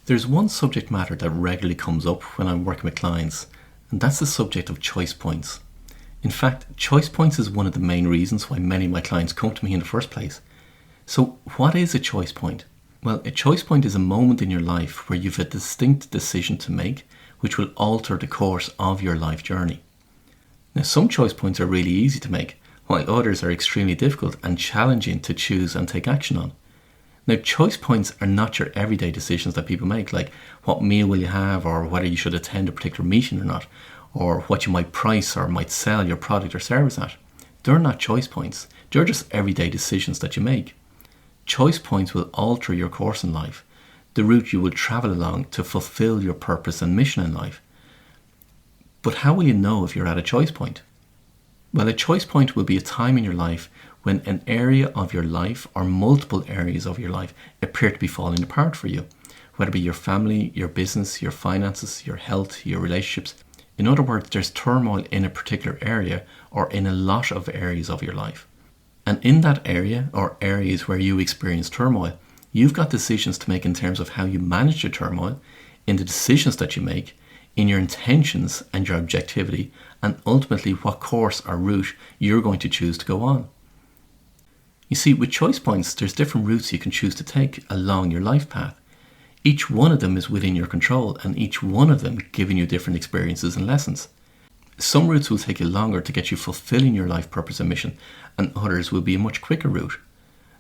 There's one subject matter that regularly comes up when I'm working with clients, and that's the subject of choice points. In fact, choice points is one of the main reasons why many of my clients come to me in the first place. So what is a choice point? Well, a choice point is a moment in your life where you've a distinct decision to make which will alter the course of your life journey. Now, some choice points are really easy to make, while others are extremely difficult and challenging to choose and take action on. Now, choice points are not your everyday decisions that people make, like what meal will you have, or whether you should attend a particular meeting or not, or what you might price or might sell your product or service at. They're not choice points. They're just everyday decisions that you make. Choice points will alter your course in life, the route you will travel along to fulfill your purpose and mission in life. But how will you know if you're at a choice point? Well, a choice point will be a time in your life when an area of your life or multiple areas of your life appear to be falling apart for you, whether it be your family, your business, your finances, your health, your relationships. In other words, there's turmoil in a particular area or in a lot of areas of your life. And in that area or areas where you experience turmoil, you've got decisions to make in terms of how you manage your turmoil, in the decisions that you make, in your intentions and your objectivity, and ultimately what course or route you're going to choose to go on. You see, with choice points, there's different routes you can choose to take along your life path. Each one of them is within your control, and each one of them giving you different experiences and lessons. Some routes will take you longer to get you fulfilling your life purpose and mission, and others will be a much quicker route.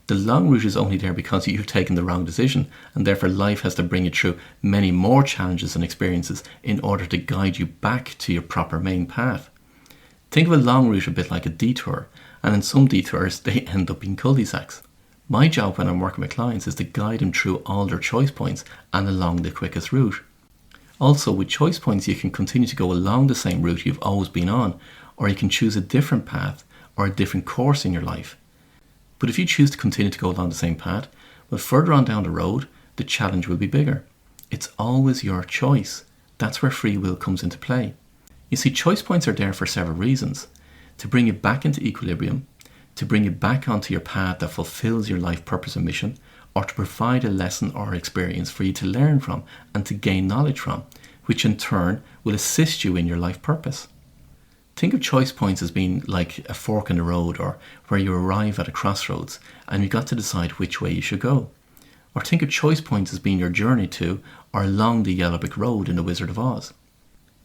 The long route is only there because you've taken the wrong decision, and therefore life has to bring you through many more challenges and experiences in order to guide you back to your proper main path. Think of a long route a bit like a detour, and in some detours they end up being cul-de-sacs. My job when I'm working with clients is to guide them through all their choice points and along the quickest route. Also, with choice points you can continue to go along the same route you've always been on, or you can choose a different path or a different course in your life. But if you choose to continue to go along the same path, well, further on down the road, the challenge will be bigger. It's always your choice. That's where free will comes into play. You see, choice points are there for several reasons. To bring you back into equilibrium, to bring you back onto your path that fulfills your life purpose and mission, or to provide a lesson or experience for you to learn from and to gain knowledge from, which in turn will assist you in your life purpose. Think of choice points as being like a fork in the road, or where you arrive at a crossroads and you've got to decide which way you should go. Or think of choice points as being your journey to or along the yellow brick road in The Wizard of Oz.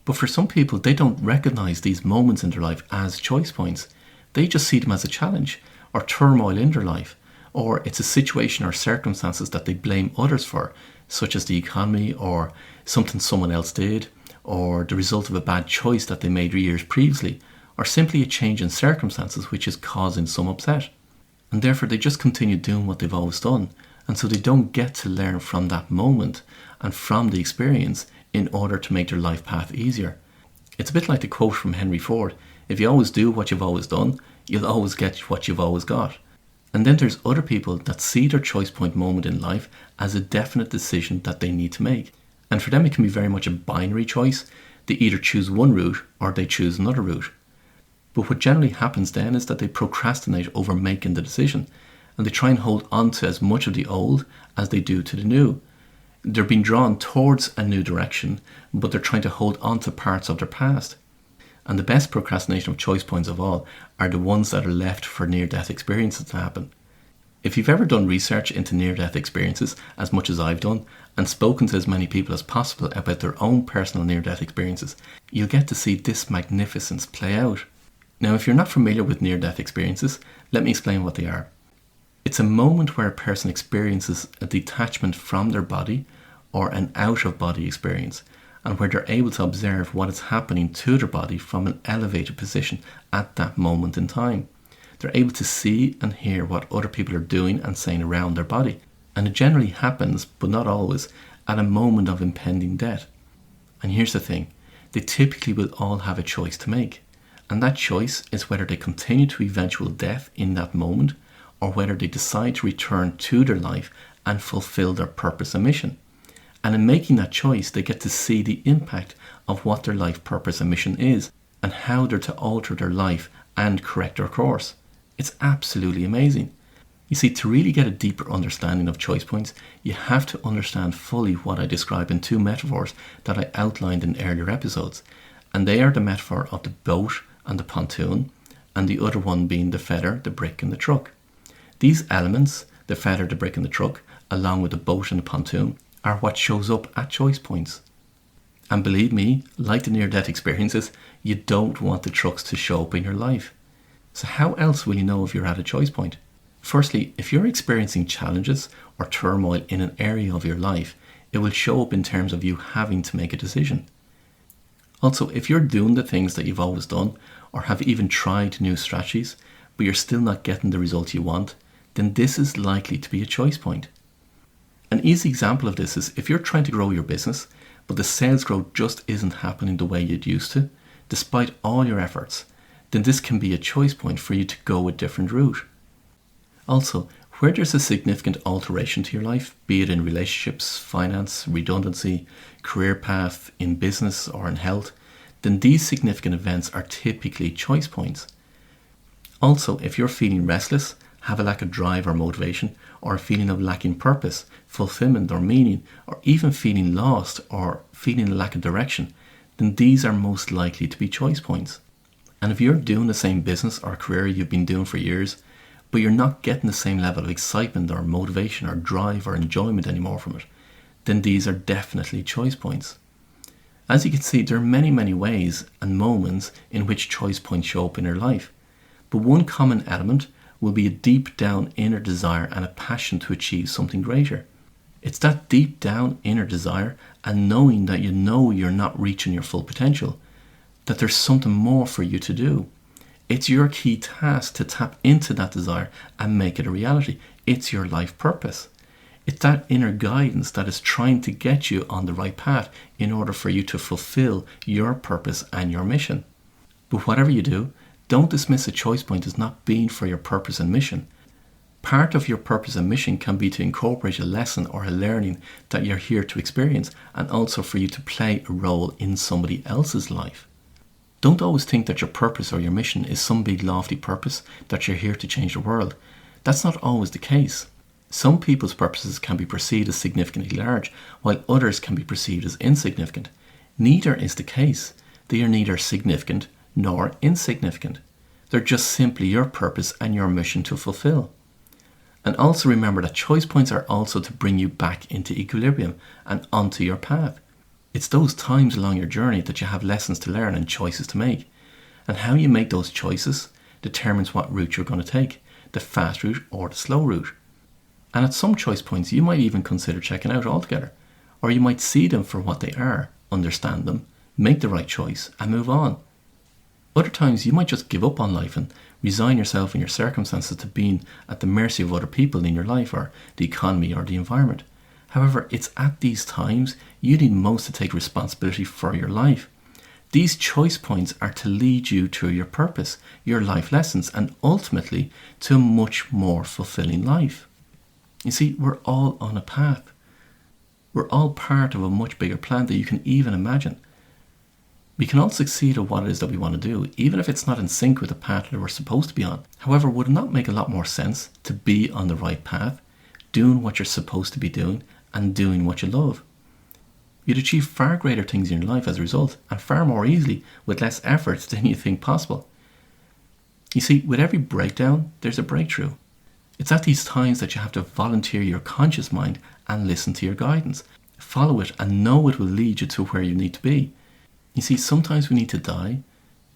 But for some people, they don't recognise these moments in their life as choice points. They just see them as a challenge or turmoil in their life, or it's a situation or circumstances that they blame others for, such as the economy or something someone else did, or the result of a bad choice that they made years previously, or simply a change in circumstances which is causing some upset. And therefore they just continue doing what they've always done, and so they don't get to learn from that moment and from the experience in order to make their life path easier. It's a bit like the quote from Henry Ford: if you always do what you've always done, you'll always get what you've always got. And then there's other people that see their choice point moment in life as a definite decision that they need to make. And for them it can be very much a binary choice. They either choose one route or they choose another route. But what generally happens then is that they procrastinate over making the decision, and they try and hold on to as much of the old as they do to the new. They're being drawn towards a new direction, but they're trying to hold on to parts of their past. And the best procrastination of choice points of all are the ones that are left for near-death experiences to happen. If you've ever done research into near-death experiences, as much as I've done, and spoken to as many people as possible about their own personal near-death experiences, you'll get to see this magnificence play out. Now, if you're not familiar with near-death experiences, let me explain what they are. It's a moment where a person experiences a detachment from their body or an out-of-body experience, and where they're able to observe what is happening to their body from an elevated position at that moment in time. They're able to see and hear what other people are doing and saying around their body. And it generally happens, but not always, at a moment of impending death. And here's the thing, they typically will all have a choice to make. And that choice is whether they continue to eventual death in that moment, or whether they decide to return to their life and fulfill their purpose and mission. And in making that choice, they get to see the impact of what their life purpose and mission is, and how they're to alter their life and correct their course. It's absolutely amazing. You see, to really get a deeper understanding of choice points, you have to understand fully what I describe in two metaphors that I outlined in earlier episodes. And they are the metaphor of the boat and the pontoon, and the other one being the feather, the brick and the truck. These elements, the feather, the brick and the truck, along with the boat and the pontoon, are what shows up at choice points. And believe me, like the near-death experiences, you don't want the trucks to show up in your life. So how else will you know if you're at a choice point? Firstly, if you're experiencing challenges or turmoil in an area of your life, it will show up in terms of you having to make a decision. Also, if you're doing the things that you've always done, or have even tried new strategies, but you're still not getting the results you want, then this is likely to be a choice point. An easy example of this is if you're trying to grow your business, but the sales growth just isn't happening the way you'd used to, despite all your efforts, then this can be a choice point for you to go a different route. Also, where there's a significant alteration to your life, be it in relationships, finance, redundancy, career path, in business or in health, then these significant events are typically choice points. Also, if you're feeling restless, have a lack of drive or motivation, or a feeling of lacking purpose, fulfillment or meaning, or even feeling lost or feeling a lack of direction, then these are most likely to be choice points. And if you're doing the same business or career you've been doing for years, but you're not getting the same level of excitement or motivation or drive or enjoyment anymore from it, then these are definitely choice points. As you can see, there are many ways and moments in which choice points show up in your life. But one common element will be a deep down inner desire and a passion to achieve something greater. It's that deep down inner desire and knowing that you know you're not reaching your full potential, that there's something more for you to do. It's your key task to tap into that desire and make it a reality. It's your life purpose. It's that inner guidance that is trying to get you on the right path in order for you to fulfill your purpose and your mission. But whatever you do, don't dismiss a choice point as not being for your purpose and mission. Part of your purpose and mission can be to incorporate a lesson or a learning that you're here to experience, and also for you to play a role in somebody else's life. Don't always think that your purpose or your mission is some big lofty purpose that you're here to change the world. That's not always the case. Some people's purposes can be perceived as significantly large, while others can be perceived as insignificant. Neither is the case. They are neither significant nor insignificant. They're just simply your purpose and your mission to fulfill. And also remember that choice points are also to bring you back into equilibrium and onto your path. It's those times along your journey that you have lessons to learn and choices to make. And how you make those choices determines what route you're going to take, the fast route or the slow route. And at some choice points, you might even consider checking out altogether. Or you might see them for what they are, understand them, make the right choice, and move on. Other times, you might just give up on life and resign yourself and your circumstances to being at the mercy of other people in your life, or the economy, or the environment. However, it's at these times you need most to take responsibility for your life. These choice points are to lead you to your purpose, your life lessons, and ultimately to a much more fulfilling life. You see, we're all on a path. We're all part of a much bigger plan that you can even imagine. We can all succeed at what it is that we want to do, even if it's not in sync with the path that we're supposed to be on. However, would it not make a lot more sense to be on the right path, doing what you're supposed to be doing, and doing what you love? You'd achieve far greater things in your life as a result, and far more easily with less effort than you think possible. You see, with every breakdown, there's a breakthrough. It's at these times that you have to volunteer your conscious mind and listen to your guidance. Follow it and know it will lead you to where you need to be. You see, sometimes we need to die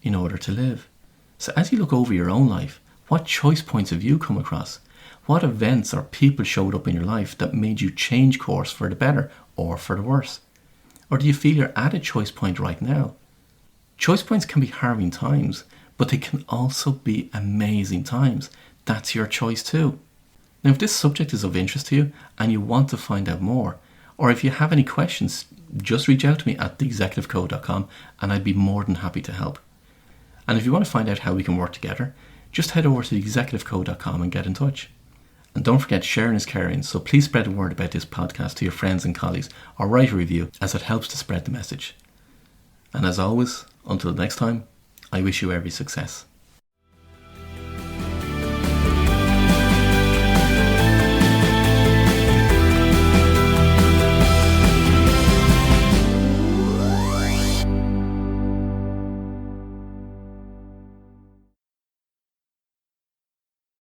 in order to live. So as you look over your own life, what choice points have you come across? What events or people showed up in your life that made you change course for the better or for the worse? Or do you feel you're at a choice point right now? Choice points can be harrowing times, but they can also be amazing times. That's your choice too. Now, if this subject is of interest to you and you want to find out more, or if you have any questions, just reach out to me at theexecutivecode.com and I'd be more than happy to help. And if you want to find out how we can work together, just head over to theexecutivecode.com and get in touch. And don't forget, sharing is caring, so please spread the word about this podcast to your friends and colleagues, or write a review, as it helps to spread the message. And as always, until next time, I wish you every success.